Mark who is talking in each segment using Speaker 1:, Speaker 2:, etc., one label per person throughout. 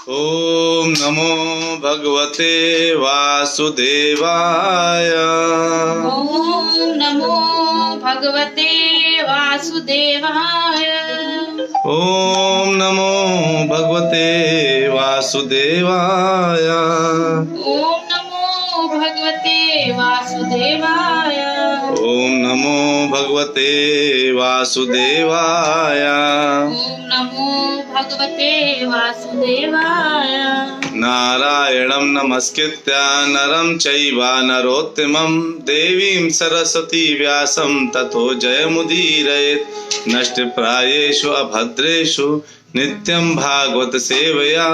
Speaker 1: ओम नमो भगवते वासुदेवाय।
Speaker 2: ओम नमो भगवते वासुदेवाय।
Speaker 1: ओम नमो भगवते वासुदेवाय।
Speaker 2: ओम नमो भगवते वासुदेवाय।
Speaker 1: ओम नमो भगवते वासुदेवाय।
Speaker 2: ओम नमो भगवते वासुदेवाय।
Speaker 1: नारायणं नमस्कृत्य नरं चैव नरोत्तमं देवीं सरस्वती व्यासं ततो जयमुदीरयेत्। नष्टप्रायेषु अभद्रेषु नित्यं भागवत सेवया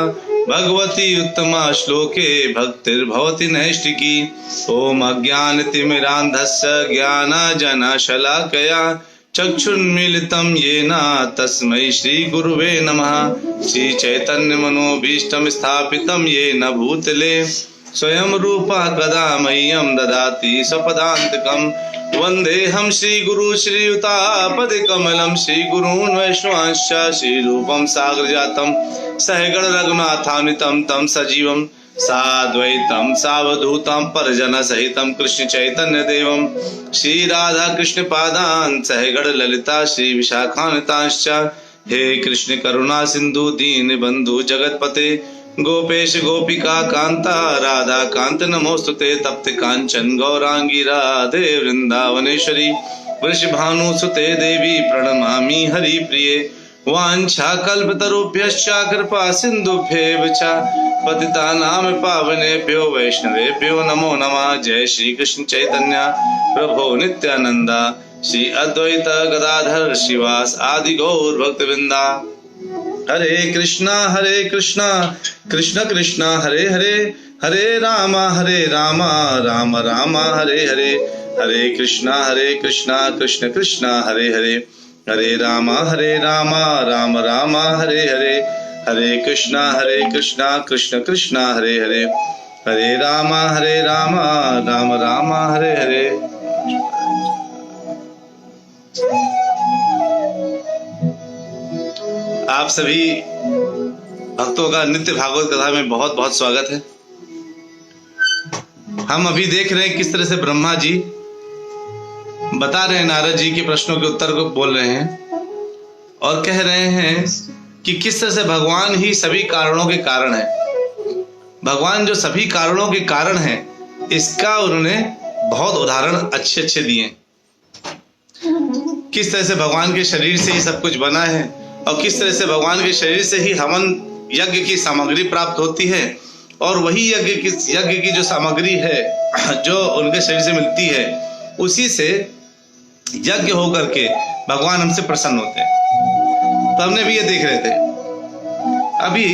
Speaker 1: भगवती उत्तमा श्लोके भक्तिर्भवति नैष्टिकी। ओम अज्ञानतिमिरान्धस्य ज्ञानाञ्जनशलाकया चक्षुन्मीलितं येन तस्मै श्रीगुरुवे नमः। श्रीचैतन्यमनोभीष्टं स्थापितं येन भूतले स्वयं रूपः कदा मह्यं ददाति स्वपदान्तिकं। वन्देऽहं श्रीगुरु श्रीयुतापदकमलं श्रीगुरून् वैष्णवांश्च श्रीरूपं साग्रजातं सहगण रघुनाथान्वितं तं सजीवं साद्वैतं सावधूतं परिजनसहितं कृष्ण चैतन्य देवं श्री राधा कृष्ण पादान् सहगण ललिता श्री विशाखान्वितांश्च। हे कृष्ण करुणा सिंधु दीन बंधु जगतपते गोपेश गोपिका कांता राधा कांत नमोस्तुते। तप्त कांचन गौरांगी राधे वृंदावनेश्वरी वृषभानुसुते देवी प्रणमामि हरिप्रिये। वाञ्छाकल्पतरुभ्यश्च कृपा सिन्धुभ्येव च पतितानां पावनेभ्यो वैष्णवेभ्यो नमो नमः। जय श्री कृष्ण चैतन्य प्रभो नित्यानंद श्री अद्वैत गदाधर श्रीवास आदि गौर भक्तवृंदा। हरे कृष्णा कृष्ण कृष्ण हरे हरे हरे राम राम राम हरे हरे। हरे कृष्णा कृष्ण कृष्ण हरे हरे हरे राम राम राम हरे हरे। हरे कृष्णा कृष्ण कृष्ण हरे हरे हरे राम राम राम हरे हरे। आप सभी भक्तों का नित्य भागवत कथा में बहुत बहुत स्वागत है। हम अभी देख रहे हैं किस तरह से ब्रह्मा जी बता रहे हैं नारद जी के प्रश्नों के उत्तर को बोल रहे हैं और कह रहे हैं कि किस तरह से भगवान ही सभी कारणों के कारण है। भगवान जो सभी कारणों के कारण है इसका उन्होंने बहुत उदाहरण अच्छे अच्छे दिए। किस तरह से भगवान के शरीर से ही सब कुछ बना है और किस तरह से भगवान के शरीर से ही हवन यज्ञ की सामग्री प्राप्त होती है और वही यज्ञ की जो सामग्री है जो उनके शरीर से मिलती है उसी से यज्ञ होकर के भगवान हमसे प्रसन्न होते हैं। तो हमने भी ये देख रहे थे। अभी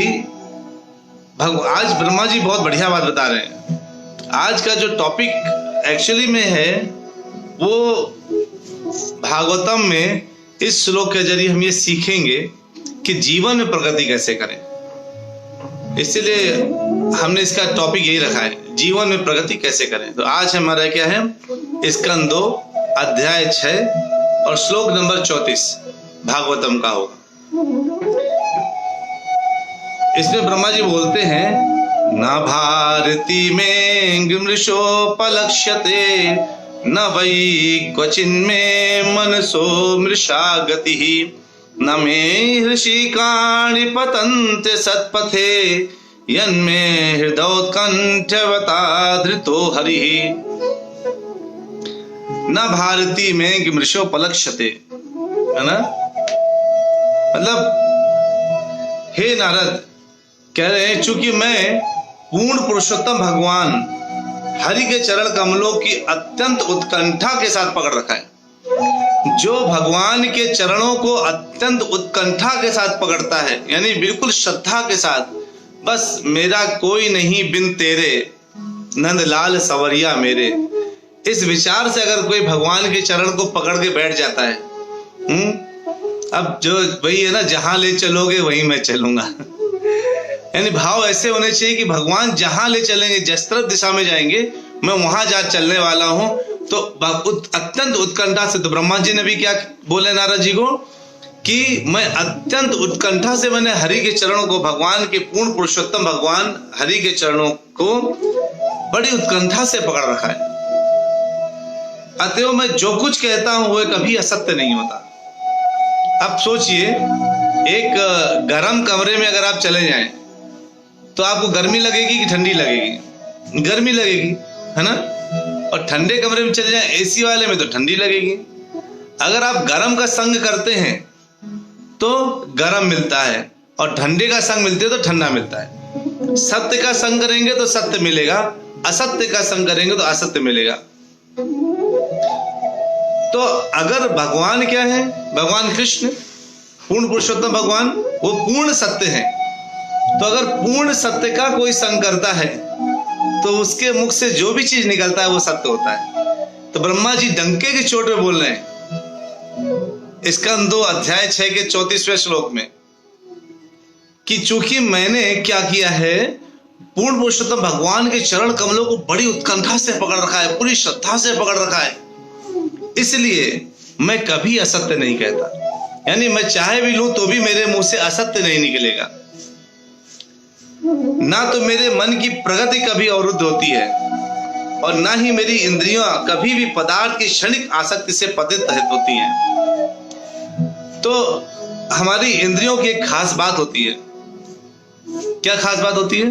Speaker 1: आज ब्रह्मा जी बहुत बढ़िया बात बता रहे हैं। आज का जो टॉपिक एक्चुअली में है वो भागवतम में इस श्लोक के जरिए हम ये सीखेंगे कि जीवन में प्रगति कैसे करें। इसलिए हमने इसका टॉपिक यही रखा है, जीवन में प्रगति कैसे करें। तो आज हमारा क्या है, स्कंद 2 अध्याय 6 और श्लोक नंबर 34 भागवतम का होगा। इसमें ब्रह्मा जी बोलते हैं, न भारती में मृषोपलक्ष्यते न वै क्वचिन्मे मनसो मृषा गतिः न मे हृषिकाणि पतन्ते सत्पथे यन्मे हृदयोत्कण्ठवता धृतो हरिः। न भारती में मृषोपलक्ष्यते, है ना, मतलब हे नारद कह रहे हैं चूंकि मैं पूर्ण पुरुषोत्तम भगवान हरि के चरण कमलों की अत्यंत उत्कंठा के साथ पकड़ रखा है। जो भगवान के चरणों को अत्यंत उत्कंठा के साथ पकड़ता है, यानी बिल्कुल श्रद्धा के साथ, बस मेरा कोई नहीं बिन तेरे नंदलाल सवरिया मेरे, इस विचार से अगर कोई भगवान के चरण को पकड़ के बैठ जाता है, अब जो वही है ना, जहां ले चलोगे वहीं मैं चलूंगा। यानी भाव ऐसे होने चाहिए कि भगवान जहां ले चलेंगे, जिस तरफ दिशा में जाएंगे मैं वहां जा चलने वाला हूं। तो अत्यंत उत्कंठा से, तो ब्रह्मा जी ने भी क्या बोले नारद जी को कि मैं अत्यंत उत्कंठा से मैंने हरि के चरणों को, भगवान के पूर्ण पुरुषोत्तम भगवान हरि के चरणों को बड़ी उत्कंठा से पकड़ रखा है। अतएव मैं जो कुछ कहता हूं वह कभी असत्य नहीं होता। अब सोचिए, एक गर्म कमरे में अगर आप चले जाएं तो आपको गर्मी लगेगी कि ठंडी लगेगी? गर्मी लगेगी, है ना। और ठंडे कमरे में चले जाएं एसी वाले में तो ठंडी लगेगी। अगर आप गर्म का संग करते हैं तो गर्म मिलता है, और ठंडे का संग मिलते हैं तो ठंडा मिलता है। सत्य का संग करेंगे तो सत्य मिलेगा, असत्य का संग करेंगे तो असत्य मिलेगा। तो अगर भगवान क्या है, भगवान कृष्ण पूर्ण पुरुषोत्तम भगवान, वो पूर्ण सत्य है। तो अगर पूर्ण सत्य का कोई संग करता है तो उसके मुख से जो भी चीज निकलता है वो सत्य होता है। तो ब्रह्मा जी डंके की चोट पे बोल रहे हैं स्कंद 2 अध्याय 6 के 34वें श्लोक में कि चूंकि मैंने क्या किया है, पूर्ण पुरुषोत्तम भगवान के चरण कमलों को बड़ी उत्कंठा से पकड़ रखा है, पूरी श्रद्धा से पकड़ रखा है, इसलिए मैं कभी असत्य नहीं कहता। यानी मैं चाहे भी लूं तो भी मेरे मुंह से असत्य नहीं निकलेगा। ना तो मेरे मन की प्रगति कभी अवरुद्ध होती है, और ना ही मेरी इंद्रियां कभी भी पदार्थ की क्षणिक आसक्ति से पतित होती हैं। तो हमारी इंद्रियों की एक खास बात होती है। क्या खास बात होती है?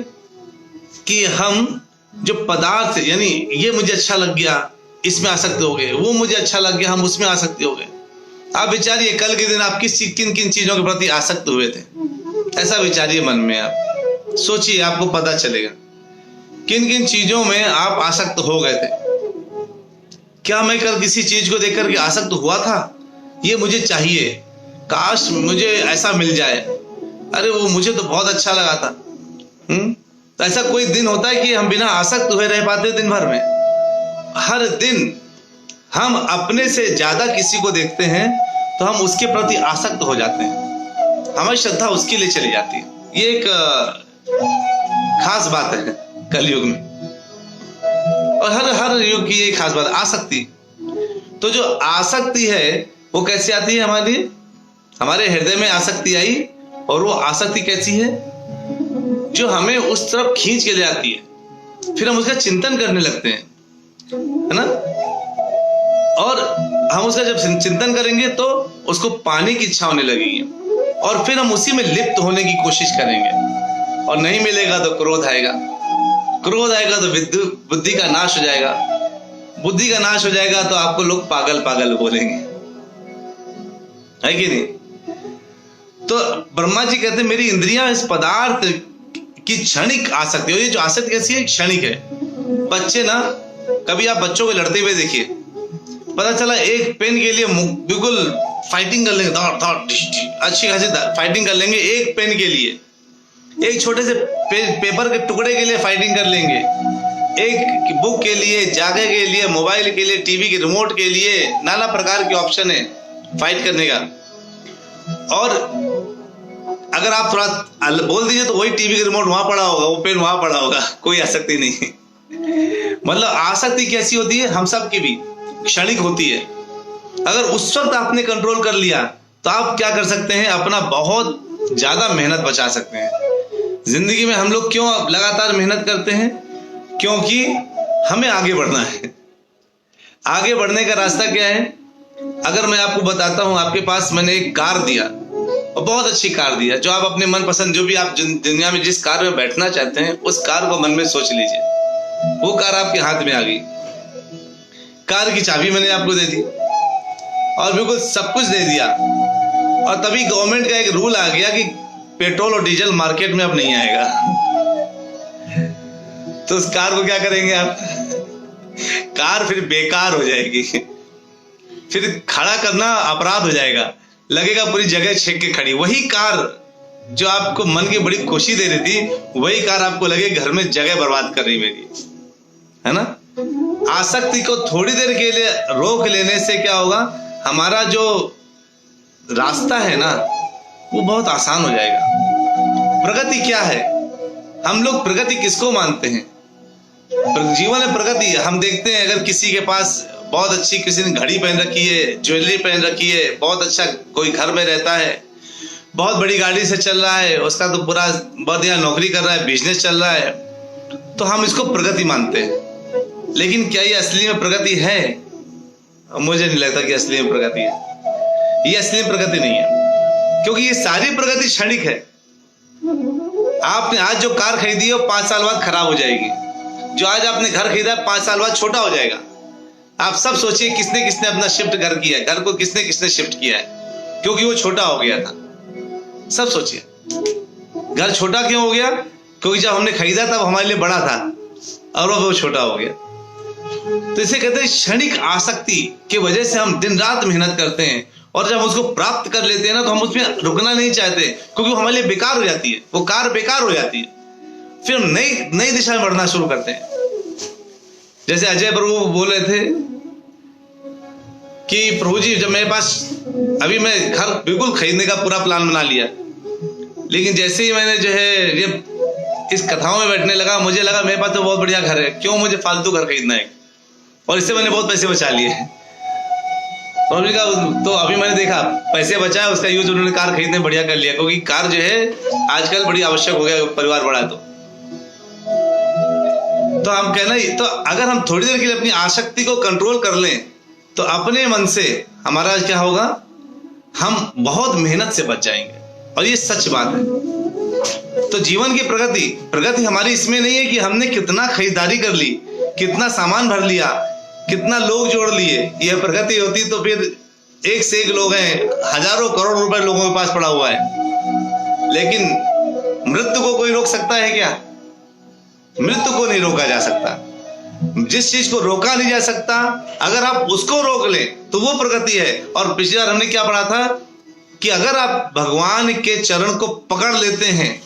Speaker 1: कि हम जो पदार्थ, यानी ये मुझे अच्छा लग गया इसमें आसक्त हो गए, वो मुझे अच्छा लग गया हम उसमें आसक्त हो गए। आप विचारिए कल के दिन आप किन किन चीजों के प्रति आसक्त हुए थे, ऐसा विचारिए मन में। आप सोचिए, आपको पता चलेगा किन किन चीजों में आप आसक्त हो गए थे। क्या मैं कल किसी चीज को देख करके आसक्त हुआ था? ये मुझे चाहिए, काश मुझे ऐसा मिल जाए, अरे वो मुझे तो बहुत अच्छा लगा था। तो ऐसा कोई दिन होता है कि हम बिना आसक्त हुए रह पाते दिन भर में? हर दिन हम अपने से ज्यादा किसी को देखते हैं तो हम उसके प्रति आसक्त हो जाते हैं, हमारी श्रद्धा उसके लिए चली जाती है। ये एक खास बात है कलयुग में, और हर युग की ये खास बात, आसक्ति। तो जो आसक्ति है वो कैसे आती है? हमारे हृदय में आसक्ति आई, और वो आसक्ति कैसी है? जो हमें उस तरफ खींच के ले आती है, फिर हम उसका चिंतन करने लगते हैं, है ना। और हम उसका जब चिंतन करेंगे तो उसको पाने की इच्छा होने लगेगी, और फिर हम उसी में लिप्त होने की कोशिश करेंगे, और नहीं मिलेगा तो क्रोध आएगा, क्रोध आएगा तो बुद्धि का नाश हो जाएगा, बुद्धि का नाश हो जाएगा तो आपको लोग पागल पागल बोलेंगे, है कि नहीं। तो ब्रह्मा जी कहते हैं मेरी इंद्रियां इस पदार्थ की क्षणिक आसक्ति, ये जो आसक्ति कैसी है? क्षणिक है। बच्चे ना, कभी आप बच्चों को लड़ते हुए देखिए, पता चला एक पेन के लिए बिल्कुल फाइटिंग कर लेंगे, अच्छी खासी फाइटिंग कर लेंगे एक पेन के लिए, एक छोटे से पेपर के टुकड़े के लिए फाइटिंग कर लेंगे, एक बुक के लिए, जागे के लिए, मोबाइल के लिए, टीवी के रिमोट के लिए, नाना प्रकार के ऑप्शन है फाइट करने का। और अगर आप थोड़ा बोल दीजिए तो वही टीवी का रिमोट वहां पड़ा होगा, वो पेन वहां पड़ा होगा, कोई आसक्ति नहीं। मतलब आसक्ति कैसी होती है? हम सब की भी क्षणिक होती है। अगर उस वक्त आपने कंट्रोल कर लिया तो आप क्या कर सकते हैं? अपना बहुत ज्यादा मेहनत बचा सकते हैं। जिंदगी में हम लोग क्यों लगातार मेहनत करते हैं? क्योंकि हमें आगे बढ़ना है। आगे बढ़ने का रास्ता क्या है? अगर मैं आपको बताता हूं, आपके पास मैंने एक कार दिया, और बहुत अच्छी कार दिया, जो आप अपने मन पसंद, जो भी आप दुनिया में जिस कार में बैठना चाहते हैं उस कार को मन में सोच लीजिए। वो कार आपके हाथ में आ गई, कार की चाबी मैंने आपको दे दी, और बिल्कुल सब कुछ दे दिया, और तभी गवर्नमेंट का एक रूल आ गया कि पेट्रोल और डीजल मार्केट में अब नहीं आएगा। तो उस कार को क्या करेंगे आप? कार फिर बेकार हो जाएगी, फिर खड़ा करना अपराध हो जाएगा, लगेगा पूरी जगह छेक के खड़ी। वही कार जो आपको मन की बड़ी खुशी दे रही थी, वही कार आपको लगे घर में जगह बर्बाद कर रही मेरी, है ना। आसक्ति को थोड़ी देर के लिए रोक लेने से क्या होगा? हमारा जो रास्ता है ना वो बहुत आसान हो जाएगा। प्रगति क्या है? हम लोग प्रगति किसको मानते हैं? जीवन में प्रगति हम देखते हैं, अगर किसी के पास बहुत अच्छी किसी ने घड़ी पहन रखी है, ज्वेलरी पहन रखी है, बहुत अच्छा कोई घर में रहता है, बहुत बड़ी गाड़ी से चल रहा है, उसका तो पूरा बहुत यहाँ नौकरी कर रहा है, बिजनेस चल रहा है, तो हम इसको प्रगति मानते हैं। लेकिन क्या ये असली में प्रगति है? मुझे नहीं लगता कि असली में प्रगति है। ये असली में प्रगति नहीं है, क्योंकि ये सारी प्रगति क्षणिक है। आपने आज जो कार खरीदी है वो 5 साल बाद खराब हो जाएगी। जो आज आपने घर खरीदा 5 साल बाद छोटा हो जाएगा। आप सब सोचिए किसने किसने अपना शिफ्ट घर किया है, घर को किसने किसने शिफ्ट किया है, क्योंकि वो छोटा हो गया था। सब सोचिए घर छोटा क्यों हो गया? क्योंकि जब हमने खरीदा तब हमारे लिए बड़ा था और अब वो छोटा हो गया। तो इसे कहते हैं क्षणिक आसक्ति की वजह से हम दिन रात मेहनत करते हैं, और जब हम उसको प्राप्त कर लेते हैं ना, तो हम उसमें रुकना नहीं चाहते, क्योंकि वो हमारे लिए बेकार हो जाती है, वो कार बेकार हो जाती है। फिर हम नई दिशा में बढ़ना शुरू करते हैं। जैसे अजय प्रभु बोल रहे थे कि प्रभु जी, जब मेरे पास अभी मैं घर बिल्कुल खरीदने का पूरा प्लान बना लिया, लेकिन जैसे ही मैंने जो है ये इस कथाओं में बैठने लगा, मुझे लगा मेरे पास तो बहुत बढ़िया घर है, क्यों मुझे फालतू घर खरीदना है, और इससे मैंने बहुत पैसे बचा लिए। प्रभु जी का तो अभी मैंने देखा पैसे बचाए, उसका यूज उन्होंने कार खरीदने बढ़िया कर लिया, क्योंकि कार जो है आजकल बड़ी आवश्यक हो गया, परिवार बड़ा है तो हम कहना, तो अगर हम थोड़ी देर के लिए अपनी आसक्ति को कंट्रोल कर लें तो अपने मन से हमारा क्या होगा, हम बहुत मेहनत से बच जाएंगे, और ये सच बात है। तो जीवन की प्रगति हमारी इसमें नहीं है कि हमने कितना खरीदारी कर ली, कितना सामान भर लिया, कितना लोग जोड़ लिए। यह प्रगति होती तो फिर एक से एक लोग हैं, हजारों करोड़ रुपए लोगों के पास पड़ा हुआ है। लेकिन मृत्यु को कोई रोक सकता है क्या? मृत्यु को नहीं रोका जा सकता। जिस चीज को रोका नहीं जा सकता, अगर आप उसको रोक लें तो वो प्रगति है। और पिछली बार हमने क्या पढ़ा था कि अगर आप भगवान के चरण को पकड़ लेते हैं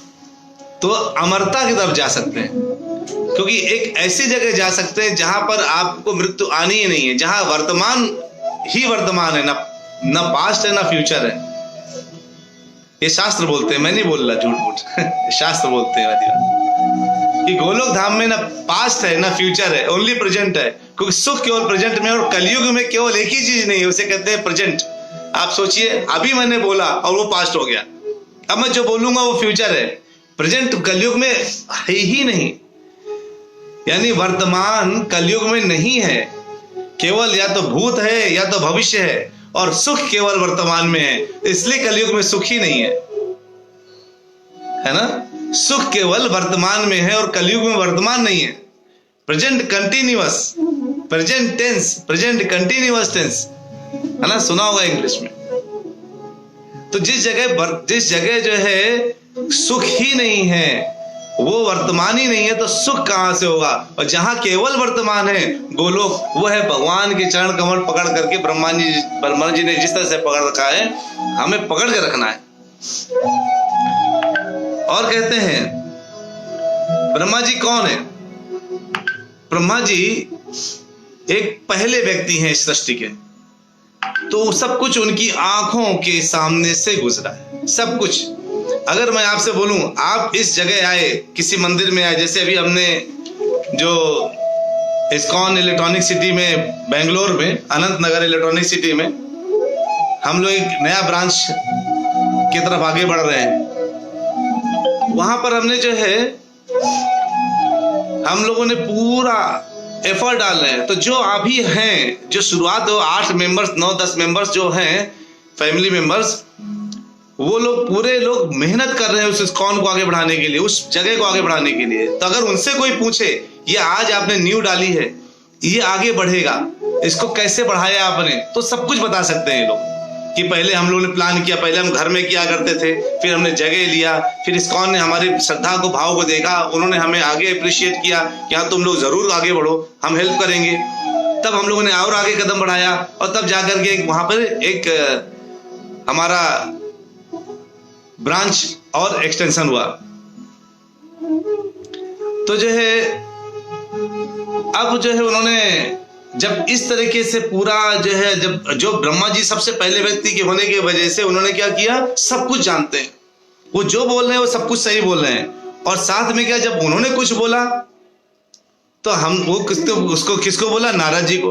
Speaker 1: तो अमरता की तरफ जा सकते हैं, क्योंकि एक ऐसी जगह जा सकते हैं जहां पर आपको मृत्यु आनी ही नहीं है, जहां वर्तमान ही वर्तमान है, ना पास्ट है ना फ्यूचर है। ये शास्त्र बोलते हैं, मैं नहीं बोल रहा झूठ मूठ शास्त्र बोलते हैं कि गोलोक धाम में ना पास्ट है ना फ्यूचर है, ओनली प्रेजेंट है, क्योंकि सुख केवल प्रेजेंट में, और कलयुग में केवल एक ही चीज नहीं है, उसे कहते हैं प्रेजेंट। आप सोचिए, अभी मैंने बोला और वो पास्ट हो गया, अब मैं जो बोलूंगा वो फ्यूचर है। प्रेजेंट कलयुग में है ही नहीं, यानी वर्तमान कलयुग में नहीं है, केवल या तो भूत है या तो भविष्य है, और सुख केवल वर्तमान में है, इसलिए कलयुग में सुख ही नहीं है ना। सुख केवल वर्तमान में है और कलयुग में वर्तमान नहीं है। Present continuous, present tense, present continuous tense, है ना, सुना होगा इंग्लिश में। तो जिस जगह जो है सुख ही नहीं है, वो वर्तमान ही नहीं है, तो सुख कहां से होगा? और जहां केवल वर्तमान है गोलोक, वो है भगवान के चरण कमल पकड़ करके ब्रह्मा जी ने जिस तरह से पकड़ रखा है, हमें पकड़ के रखना है। और कहते हैं ब्रह्मा जी कौन है? ब्रह्मा जी एक पहले व्यक्ति हैं इस सृष्टि के, तो सब कुछ उनकी आंखों के सामने से गुजरा है, सब कुछ। अगर मैं आपसे बोलूं, आप इस जगह आए, किसी मंदिर में आए, जैसे अभी हमने जो इस्कॉन इलेक्ट्रॉनिक सिटी में, बेंगलोर में, अनंत नगर इलेक्ट्रॉनिक सिटी में हम लोग एक नया ब्रांच की तरफ आगे बढ़ रहे हैं। वहां पर हमने जो है, हम लोगों ने पूरा एफर्ट डाल रहे हैं। तो जो अभी हैं, जो शुरुआत हो 8 मेंबर्स, 9-10 मेंबर्स जो हैं फैमिली मेंबर्स, वो लोग पूरे लोग मेहनत कर रहे हैं उस इस्कॉन को आगे बढ़ाने के लिए, उस जगह को आगे बढ़ाने के लिए। तो अगर उनसे कोई पूछे, ये आज आपने नींव डाली है, ये आगे बढ़ेगा, इसको कैसे बढ़ाया आपने, तो सब कुछ बता सकते हैं ये लोग कि पहले हम लोगों ने प्लान किया, पहले हम घर में किया करते थे, फिर हमने जगह लिया, फिर इस्कॉन ने हमारी श्रद्धा को, भाव को देखा, उन्होंने हमें आगे अप्रिशिएट किया कि हाँ तुम लोग जरूर आगे बढ़ो, हम हेल्प करेंगे। तब हम लोगों ने और आगे कदम बढ़ाया, और तब जाकर के वहां पर एक हमारा ब्रांच और एक्सटेंशन हुआ। तो जो है अब जो है उन्होंने जब इस तरीके से पूरा जो है, जब जो ब्रह्मा जी सबसे पहले व्यक्ति के होने की वजह से उन्होंने क्या किया, सब कुछ जानते हैं, वो जो बोल रहे हैं वो सब कुछ सही बोल रहे हैं। और साथ में क्या, जब उन्होंने कुछ बोला तो हम वो किसको बोला, नारद जी को।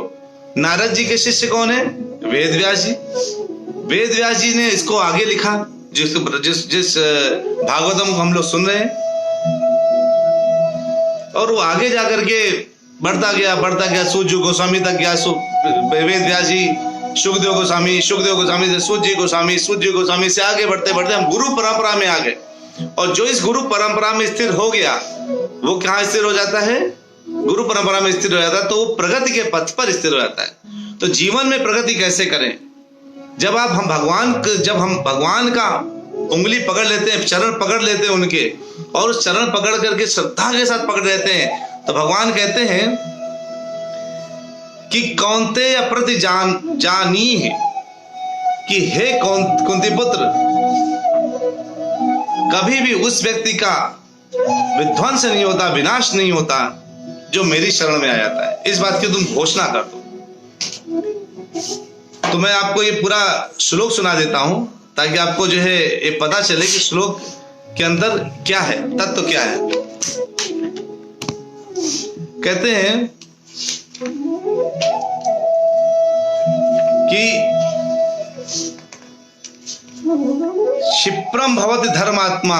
Speaker 1: नारद जी के शिष्य कौन है? वेद व्यास जी। वेद व्यास जी ने इसको आगे लिखा, जिस भागवतम को हम लोग सुन रहे हैं, और वो आगे जाकर के बढ़ता गया, सूर्य गोस्वामी तक गया। वेद व्यास जी सुखदेव गोस्वामी से सूर्य गोस्वामी से आगे बढ़ते बढ़ते हम गुरु परंपरा में आ गए। और जो इस गुरु परंपरा में स्थिर हो गया, वो कहाँ स्थिर हो जाता है? गुरु परंपरा में स्थिर हो जाता है, तो वो प्रगति के पथ पर स्थिर हो जाता है। तो जीवन में प्रगति कैसे करें? जब हम भगवान का उंगली पकड़ लेते हैं, चरण पकड़ लेते हैं उनके, और उस चरण पकड़ करके श्रद्धा के साथ पकड़ लेते हैं, तो भगवान कहते हैं कि कौन्तेय प्रति जानी है कि हे कुंती पुत्र, कभी भी उस व्यक्ति का विध्वंस नहीं होता, विनाश नहीं होता जो मेरी शरण में आ जाता है। इस बात की तुम घोषणा कर दो। तो मैं आपको ये पूरा श्लोक सुना देता हूं, ताकि आपको जो है ये पता चले कि श्लोक के अंदर क्या है, तत्व क्या है। कहते हैं कि क्षिप्रम भवति धर्मात्मा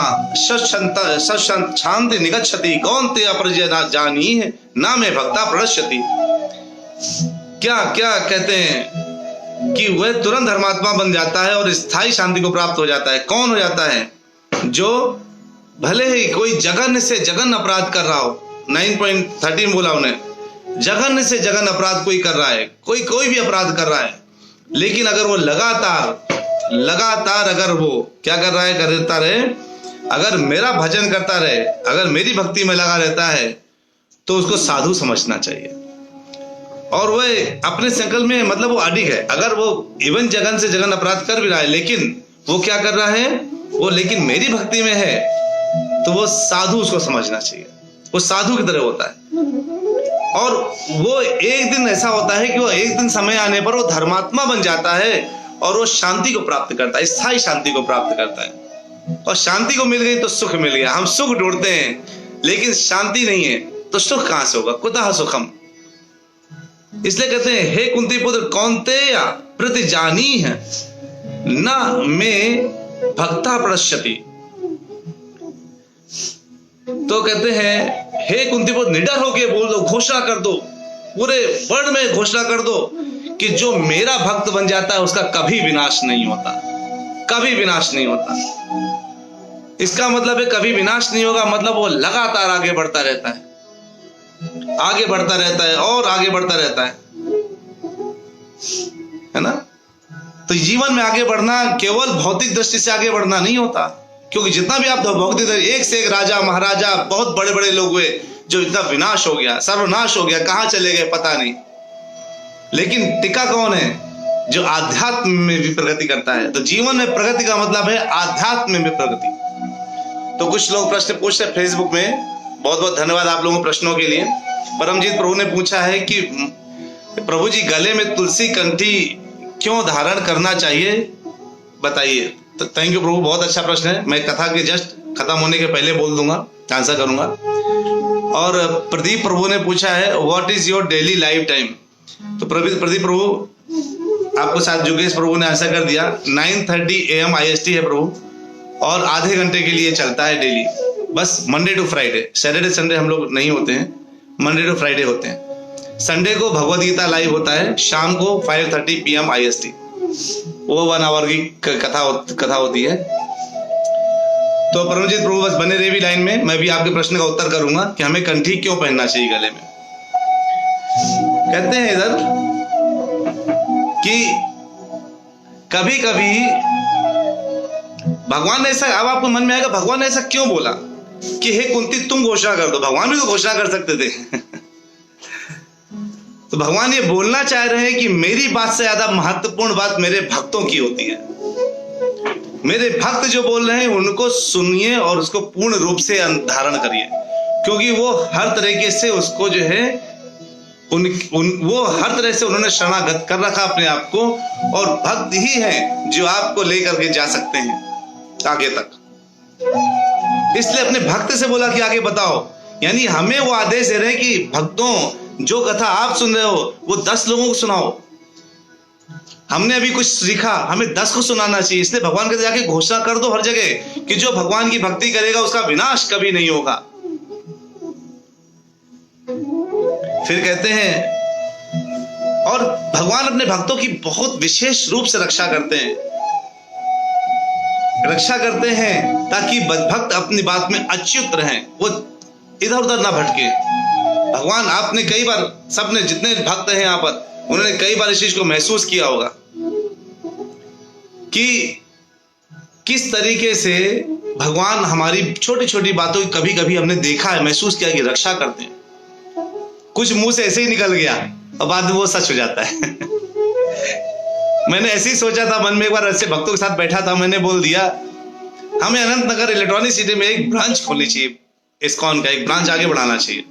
Speaker 1: शांति निगच्छति कौन्तेय प्रति जानी है ना में भक्ता प्रणश्यति। क्या कहते हैं कि वह तुरंत धर्मात्मा बन जाता है और स्थायी शांति को प्राप्त हो जाता है। कौन हो जाता है? जो भले ही कोई जघन्य अपराध कर रहा हो, 9.13 बोला उन्हें, जघन्य से जघन्य अपराध कोई कर रहा है, कोई भी अपराध कर रहा है, लेकिन अगर वो लगातार अगर वो क्या करता रहे, अगर मेरा भजन करता रहे, अगर मेरी भक्ति में लगा रहता है, तो उसको साधु समझना चाहिए। और वह अपने संकल्प में, मतलब वो अडिग है। अगर वो इवन जघन से जघन अपराध कर भी रहा है, लेकिन वो क्या कर रहा है, वो लेकिन मेरी भक्ति में है, तो वो साधु उसको समझना चाहिए। वो साधु की तरह होता है। और वो एक दिन ऐसा होता है कि वो एक दिन समय आने पर वो धर्मात्मा बन जाता है और वो शांति को प्राप्त करता है, स्थायी शांति को प्राप्त करता है। और शांति को मिल गई तो सुख मिल गया। हम सुख ढूंढते हैं, लेकिन शांति नहीं है तो सुख कहां से होगा? कुतः सुखम। इसलिए कहते हैं हे कुंती पुत्र कौन्तेय प्रति जानी है न में भक्ता प्रणश्यति। तो कहते हैं हे कुंती पुत्र, निडर होके बोल दो, घोषणा कर दो, पूरे वर्ल्ड में घोषणा कर दो कि जो मेरा भक्त बन जाता है उसका कभी विनाश नहीं होता, कभी विनाश नहीं होता। इसका मतलब है कभी विनाश नहीं होगा, मतलब वो लगातार आगे बढ़ता रहता है, आगे बढ़ता रहता है और आगे बढ़ता रहता है ना। तो जीवन में आगे बढ़ना केवल भौतिक दृष्टि से आगे बढ़ना नहीं होता, क्योंकि जितना भी आप भौतिक, एक से एक राजा महाराजा बहुत बड़े बड़े लोग हुए जो इतना विनाश हो गया, सर्वनाश हो गया, कहां चले गए पता नहीं। लेकिन टिका कौन है? जो आध्यात्म में भी प्रगति करता है। तो जीवन में प्रगति का मतलब है आध्यात्म में भी प्रगति। तो कुछ लोग प्रश्न पूछ रहे फेसबुक में, बहुत बहुत धन्यवाद आप लोगों के प्रश्नों के लिए। परमजीत प्रभु ने पूछा है कि प्रभु जी गले में तुलसी कंठी क्यों धारण करना चाहिए, बताइए। तो थैंक यू प्रभु, बहुत अच्छा प्रश्न है। मैं कथा के जस्ट खत्म होने के पहले बोल दूंगा, आंसर करूंगा। और प्रदीप प्रभु ने पूछा है what is your daily life time. तो प्रदीप प्रभु आपको साथ योगेश प्रभु ने आंसर कर दिया। 9:30 AM IST है प्रभु, और आधे घंटे के लिए चलता है डेली, बस Monday to Friday. Saturday Sunday हम लोग नहीं होते हैं, मंडे टू फ्राइडे होते हैं। संडे को भगवद गीता लाइव होता है शाम को 5:30 PM IST, वो 1 आवर की कथा होती है। तो परमजीत प्रभु बस बने रहे भी लाइन में, मैं भी आपके प्रश्न का उत्तर करूंगा कि हमें कंठी क्यों पहनना चाहिए गले में। कहते हैं इधर कि कभी कभी भगवान ने ऐसा, अब आपको मन में आएगा भगवान ने ऐसा क्यों बोला कि हे कुंती तुम घोषणा कर दो। भगवान भी तो घोषणा कर सकते थे। तो भगवान ये बोलना चाह रहे हैं कि मेरी बात से ज्यादा महत्वपूर्ण बात मेरे भक्तों की होती है। मेरे भक्त जो बोल रहे हैं उनको सुनिए और उसको पूर्ण रूप से धारण करिए, क्योंकि वो हर तरीके से उसको जो है वो हर तरह से उन्होंने शरणागत कर रखा अपने आप को, और भक्त ही है जो आपको लेकर के जा सकते हैं आगे तक। इसलिए अपने भक्त से बोला कि आगे बताओ, यानी हमें वो आदेश दे रहे हैं कि भक्तों जो कथा आप सुन रहे हो वो 10 लोगों को सुनाओ। हमने अभी कुछ सीखा, हमें 10 को सुनाना चाहिए। इसलिए भगवान के जाके घोषणा कर दो हर जगह कि जो भगवान की भक्ति करेगा उसका विनाश कभी नहीं होगा। फिर कहते हैं, और भगवान अपने भक्तों की बहुत विशेष रूप से रक्षा करते हैं, ताकि भक्त अपनी बात में अच्युत रहें, वो इधर उधर ना भटके। भगवान आपने कई बार, सबने जितने भक्त हैं यहाँ पर, उन्होंने कई बार इस चीज को महसूस किया होगा कि किस तरीके से भगवान हमारी छोटी छोटी बातों की कभी कभी हमने देखा है, महसूस किया कि रक्षा करते हैं। कुछ मुंह से ऐसे ही निकल गया और बाद में वो सच हो जाता है। मैंने ऐसे ही सोचा था मन में, एक बार ऐसे भक्तों के साथ बैठा था, मैंने बोल दिया हमें अनंत नगर इलेक्ट्रॉनिक सिटी में एक ब्रांच खोलनी चाहिए, इस्कॉन का एक ब्रांच आगे बढ़ाना चाहिए।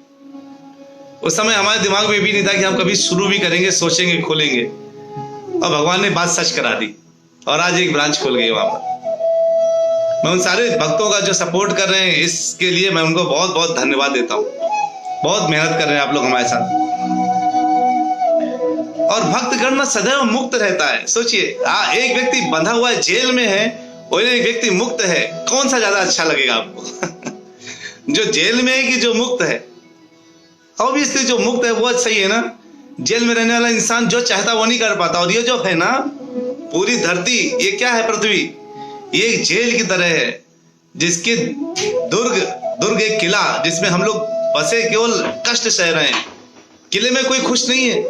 Speaker 1: उस समय हमारे दिमाग में भी नहीं था कि हम कभी शुरू भी करेंगे, सोचेंगे, खोलेंगे, और भगवान ने बात सच करा दी और आज एक ब्रांच खोल गई वहां पर। मैं उन सारे भक्तों का जो सपोर्ट कर रहे हैं, इसके लिए मैं उनको बहुत बहुत धन्यवाद देता हूँ। बहुत मेहनत कर रहे हैं आप लोग हमारे साथ। और भक्तगण ना सदैव मुक्त रहता है। सोचिए, एक व्यक्ति बंधा हुआ है, जेल में है, और एक व्यक्ति मुक्त है, कौन सा ज्यादा अच्छा लगेगा आपको? जो जेल में है कि जो मुक्त है? ऑब्वियसली जो मुक्त है वो सही है ना। जेल में रहने वाला इंसान जो चाहता वो नहीं कर पाता। और ये जो है ना, पूरी धरती, ये क्या है? पृथ्वी, ये एक जेल की तरह है, जिसके दुर्ग एक किला, जिसमें हम लोग बसे केवल कष्ट सह रहे हैं। किले में कोई खुश नहीं है।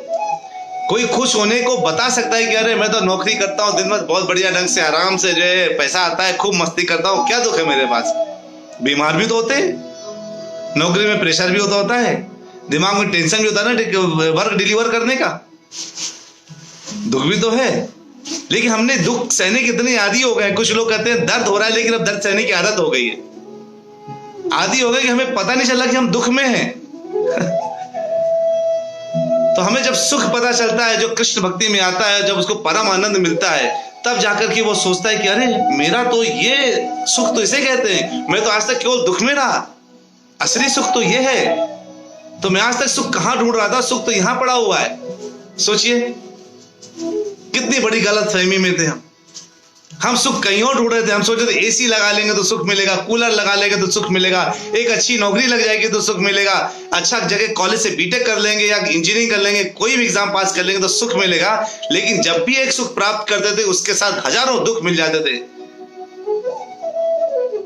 Speaker 1: कोई खुश होने को बता सकता है कि अरे मैं तो नौकरी करता हूँ, दिन भर बहुत बढ़िया ढंग से आराम से जो है पैसा आता है, खूब मस्ती करता हूँ, क्या दुख है मेरे पास? बीमार भी तो होते हैं, नौकरी में प्रेशर भी होता है, दिमाग में टेंशन भी होता है ना वर्क डिलीवर करने का, दुख भी तो है। लेकिन हमने दुख सहने के इतने आदी हो गए। कुछ लोग कहते हैं दर्द हो रहा है, लेकिन अब दर्द सहने की आदत हो गई है, आदी हो गई कि हमें पता नहीं चला कि हम दुख में हैं। तो हमें जब सुख पता चलता है, जो कृष्ण भक्ति में आता है, जब उसको परम आनंद मिलता है, तब जाकर के वो सोचता है कि अरे मेरा तो ये सुख तो इसे कहते हैं, मैं तो आज तक केवल दुख में रहा, असली सुख तो ये है। तो मैं आज तक सुख कहां ढूंढ रहा था, सुख तो यहां पड़ा हुआ है। सोचिए कितनी बड़ी गलतफहमी में थे हम सुख कहीं और ढूंढ रहे थे। हम सोचे थे एसी लगा लेंगे तो सुख मिलेगा, कूलर लगा लेंगे तो सुख मिलेगा, एक अच्छी नौकरी लग जाएगी तो सुख मिलेगा, अच्छा जगह कॉलेज से बीटेक कर लेंगे या इंजीनियरिंग कर लेंगे, कोई भी एग्जाम पास कर लेंगे तो सुख मिलेगा। लेकिन जब भी एक सुख प्राप्त करते थे, उसके साथ हजारों दुख मिल जाते थे।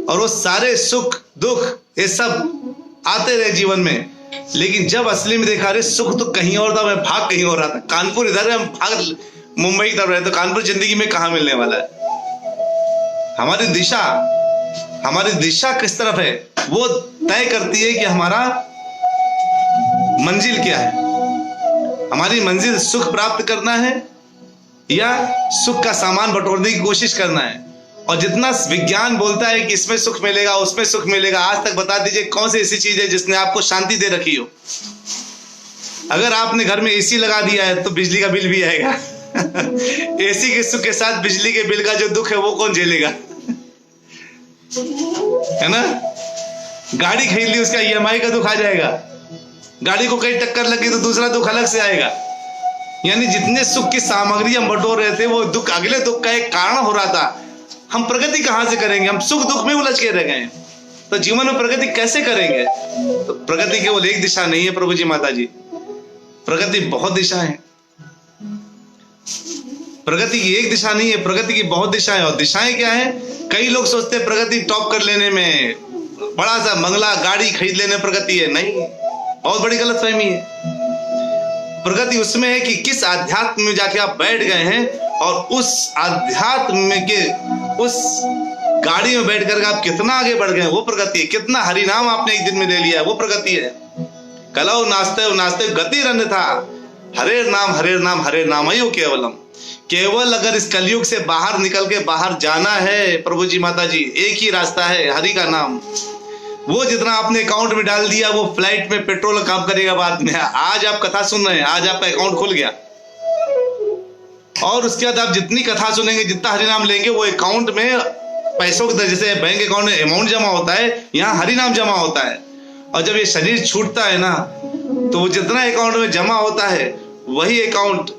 Speaker 1: और वो सारे सुख दुख ये सब आते रहे जीवन में। लेकिन जब असली में देखा, अरे सुख तो कहीं और था, मैं भाग कहीं और रहा था। कानपुर इधर है, हम भाग मुंबई की तरफ रहे, तो कानपुर जिंदगी में कहां मिलने वाला है? हमारी दिशा किस तरफ है, वो तय करती है कि हमारा मंजिल क्या है। हमारी मंजिल सुख प्राप्त करना है या सुख का सामान बटोरने की कोशिश करना है। और जितना विज्ञान बोलता है कि इसमें सुख मिलेगा, उसमें सुख मिलेगा, आज तक बता दीजिए कौन सी ऐसी चीज है जिसने आपको शांति दे रखी हो? अगर आपने घर में एसी लगा दिया है तो बिजली का बिल भी आएगा। एसी के सुख के साथ बिजली के बिल का जो दुख है वो कौन झेलेगा? है ना? गाड़ी खरीद ली, उसका ईएमआई का दुख आ जाएगा। गाड़ी को कहीं टक्कर लगी तो दूसरा दुख अलग से आएगा। यानी जितने सुख की सामग्री हम बटोर रहे थे, वो दुख अगले दुख का एक कारण हो रहा था। हम प्रगति कहां से करेंगे? हम सुख दुख में उलझ के रह गए। तो जीवन में प्रगति कैसे करेंगे? तो प्रगति केवल एक दिशा नहीं है प्रभु जी, माता जी, प्रगति बहुत दिशा है। प्रगति की एक दिशा नहीं है, प्रगति की बहुत दिशाएं। और दिशाएं क्या है? कई लोग सोचते हैं प्रगति टॉप कर लेने में, बड़ा सा बंगला गाड़ी खरीद लेने प्रगति है। नहीं, बहुत बड़ी गलतफहमी है। प्रगति उसमें है कि किस आध्यात्म में जाके आप बैठ गए हैं और उस आध्यात्म में के उस गाड़ी में बैठ कर आप कितना आगे बढ़ गए, वो प्रगति है। कितना हरि नाम आपने एक दिन में ले लिया, वो प्रगति है। कलौ नास्ते गति रन था, हरे नाम हरे नामयो केवलम। केवल अगर इस कलयुग से बाहर निकल के बाहर जाना है प्रभु जी, माता जी, एक ही रास्ता है, हरि का नाम। वो जितना आपने अकाउंट में डाल दिया वो फ्लाइट में पेट्रोल काम करेगा बाद में। आज आप कथा सुन रहे हैं, आज आपका अकाउंट खुल गया, और उसके बाद आप जितनी कथा सुनेंगे, जितना हरि नाम लेंगे, वो अकाउंट में पैसों की तरह, जैसे बैंक अकाउंट में अमाउंट जमा होता है, यहाँ हरि नाम जमा होता है। और जब ये शरीर छूटता है ना, तो वो जितना अकाउंट में जमा होता है वही अकाउंट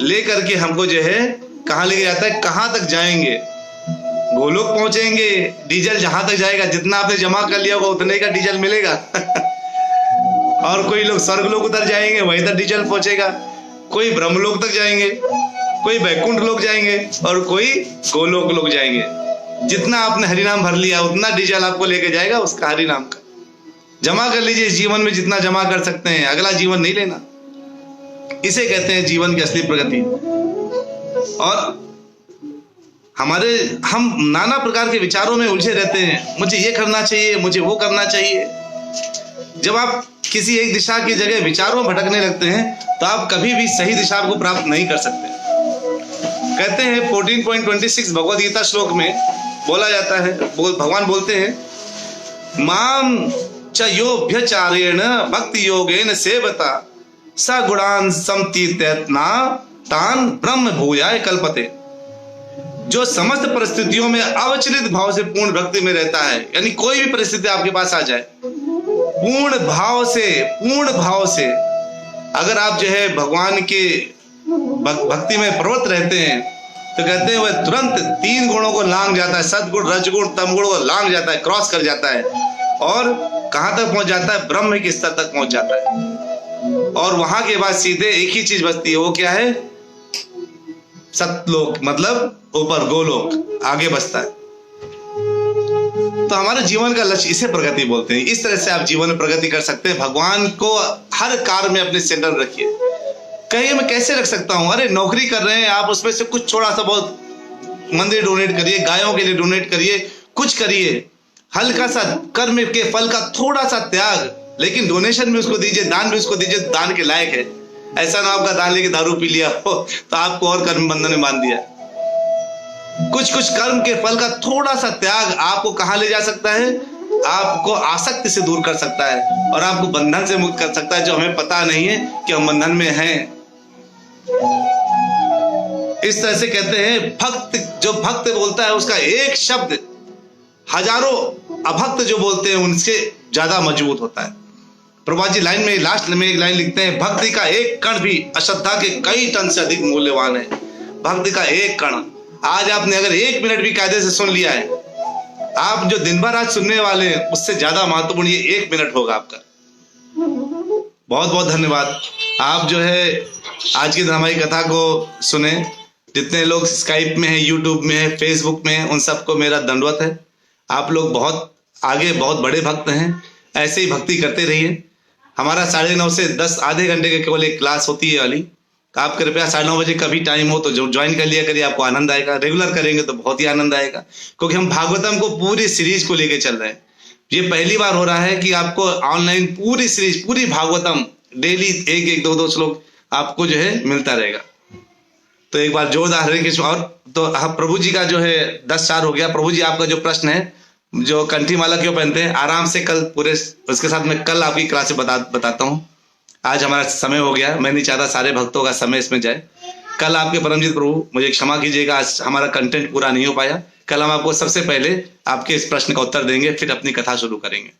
Speaker 1: ले करके हमको जो है कहाँ लेके जाता है, कहाँ तक जाएंगे, गोलोक पहुंचेंगे। डीजल जहां तक जाएगा, जितना आपने जमा कर लिया होगा उतने का डीजल मिलेगा। और कोई लोग स्वर्गलोक उतर जाएंगे, वहीं तक डीजल पहुंचेगा। कोई ब्रह्मलोक तक जाएंगे, कोई वैकुंठ लोक जाएंगे और कोई गोलोक लोक जाएंगे। जितना आपने हरिनाम भर लिया उतना डीजल आपको लेके जाएगा उसका हरिनाम का। जमा कर लीजिए जीवन में जितना जमा कर सकते हैं, अगला जीवन नहीं लेना। इसे कहते हैं जीवन की असली प्रगति। और हम नाना प्रकार के विचारों में उलझे रहते हैं, मुझे ये करना चाहिए, मुझे वो करना चाहिए। जब आप किसी एक दिशा की जगह विचारों में भटकने लगते हैं तो आप कभी भी सही दिशा को प्राप्त नहीं कर सकते। कहते हैं 14.26 भगवद गीता श्लोक में बोला जाता है, भगवान बोलते हैं, माम च योभ्यचारेण भक्ति योगेन सेवता स गुणान समतीत्यत्ना तान ब्रह्म भूयाय कल्पते। जो समस्त परिस्थितियों में अवचलित भाव से पूर्ण भक्ति में रहता है, यानी कोई भी परिस्थिति आपके पास आ जाए, पूर्ण भाव से अगर आप जो है भगवान के भक्ति में प्रवृत्त रहते हैं तो कहते हैं वह तुरंत 3 गुणों को लांघ जाता है, सद्गुण, रजगुण, तमगुण को लांघ जाता है, क्रॉस कर जाता है और कहां तक पहुंच जाता है, ब्रह्म के स्तर तक पहुंच जाता है। और वहां के बाद सीधे एक ही चीज बचती है, वो क्या है, सतलोक, मतलब ऊपर गोलोक आगे बचता है। तो हमारे जीवन का लक्ष्य, इसे प्रगति बोलते हैं। इस तरह से आप जीवन में प्रगति कर सकते हैं। भगवान को हर कार्य में अपने सेंटर में रखिए। कहिए मैं कैसे रख सकता हूं, अरे नौकरी कर रहे हैं आप, उसमें से कुछ थोड़ा सा बहुत मंदिर डोनेट करिए, गायों के लिए डोनेट करिए, कुछ करिए, हल्का सा कर्म के फल का थोड़ा सा त्याग, लेकिन डोनेशन भी उसको दीजिए, दान भी उसको दीजिए, दान के लायक है। ऐसा ना आपका दान लेके दारू पी लिया हो तो आपको और कर्म बंधन में बांध दिया। कुछ कर्म के फल का थोड़ा सा त्याग आपको कहां ले जा सकता है, आपको आसक्ति से दूर कर सकता है और आपको बंधन से मुक्त कर सकता है, जो हमें पता नहीं है कि हम बंधन में हैं। इस तरह से कहते हैं भक्त, जो भक्त बोलता है उसका एक शब्द हजारों अभक्त जो बोलते हैं उनसे ज्यादा मजबूत होता है। प्रभुपाद जी लाइन में लास्ट में एक लाइन लिखते हैं, भक्ति का एक कण भी अश्रद्धा के कई टन से अधिक मूल्यवान है। भक्ति का एक कण, आज आपने अगर 1 मिनट भी कायदे से सुन लिया है, आप जो दिन भर आज सुनने वाले हैं उससे ज्यादा महत्वपूर्ण ये 1 मिनट होगा आपका। बहुत बहुत धन्यवाद। आप जो है आज की हमारी कथा को सुने, जितने लोग स्काइप में है, यूट्यूब में है, फेसबुक में है, उन सबको मेरा दंडवत है। आप लोग बहुत आगे, बहुत बड़े भक्त हैं, ऐसे ही भक्ति करते रहिए। हमारा 9:30 से 10 आधे घंटे के केवल एक क्लास होती है वाली, आप कृपया 9:30 बजे कभी टाइम हो तो जो ज्वाइन कर लिया करिए, आपको आनंद आएगा। रेगुलर करेंगे तो बहुत ही आनंद आएगा, क्योंकि हम भागवतम को पूरी सीरीज को लेके चल रहे हैं। ये पहली बार हो रहा है कि आपको ऑनलाइन पूरी सीरीज, पूरी भागवतम डेली 1-2 श्लोक आपको जो है मिलता रहेगा। तो एक बार जोरदार हरे कृष्ण। और तो प्रभु जी का जो है 10-4 हो गया। प्रभु जी आपका जो प्रश्न है, जो कंठी माला क्यों पहनते हैं, आराम से कल पूरे उसके साथ मैं कल आपकी क्लास से बताता हूँ। आज हमारा समय हो गया, मैं नहीं चाहता सारे भक्तों का समय इसमें जाए। कल आपके परमजीत प्रभु मुझे क्षमा कीजिएगा, आज हमारा कंटेंट पूरा नहीं हो पाया। कल हम आपको सबसे पहले आपके इस प्रश्न का उत्तर देंगे, फिर अपनी कथा शुरू करेंगे।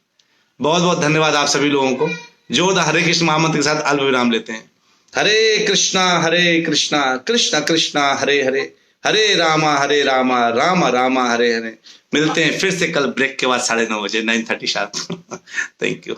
Speaker 1: बहुत बहुत धन्यवाद आप सभी लोगों को। जोरदार हरे कृष्ण महामंत्र के साथ अल्प विराम लेते हैं। हरे कृष्णा कृष्ण कृष्णा हरे हरे, हरे रामा राम राम हरे हरे। मिलते हैं फिर से कल ब्रेक के बाद 9:30 बजे 9:30 शार्प। Thank you.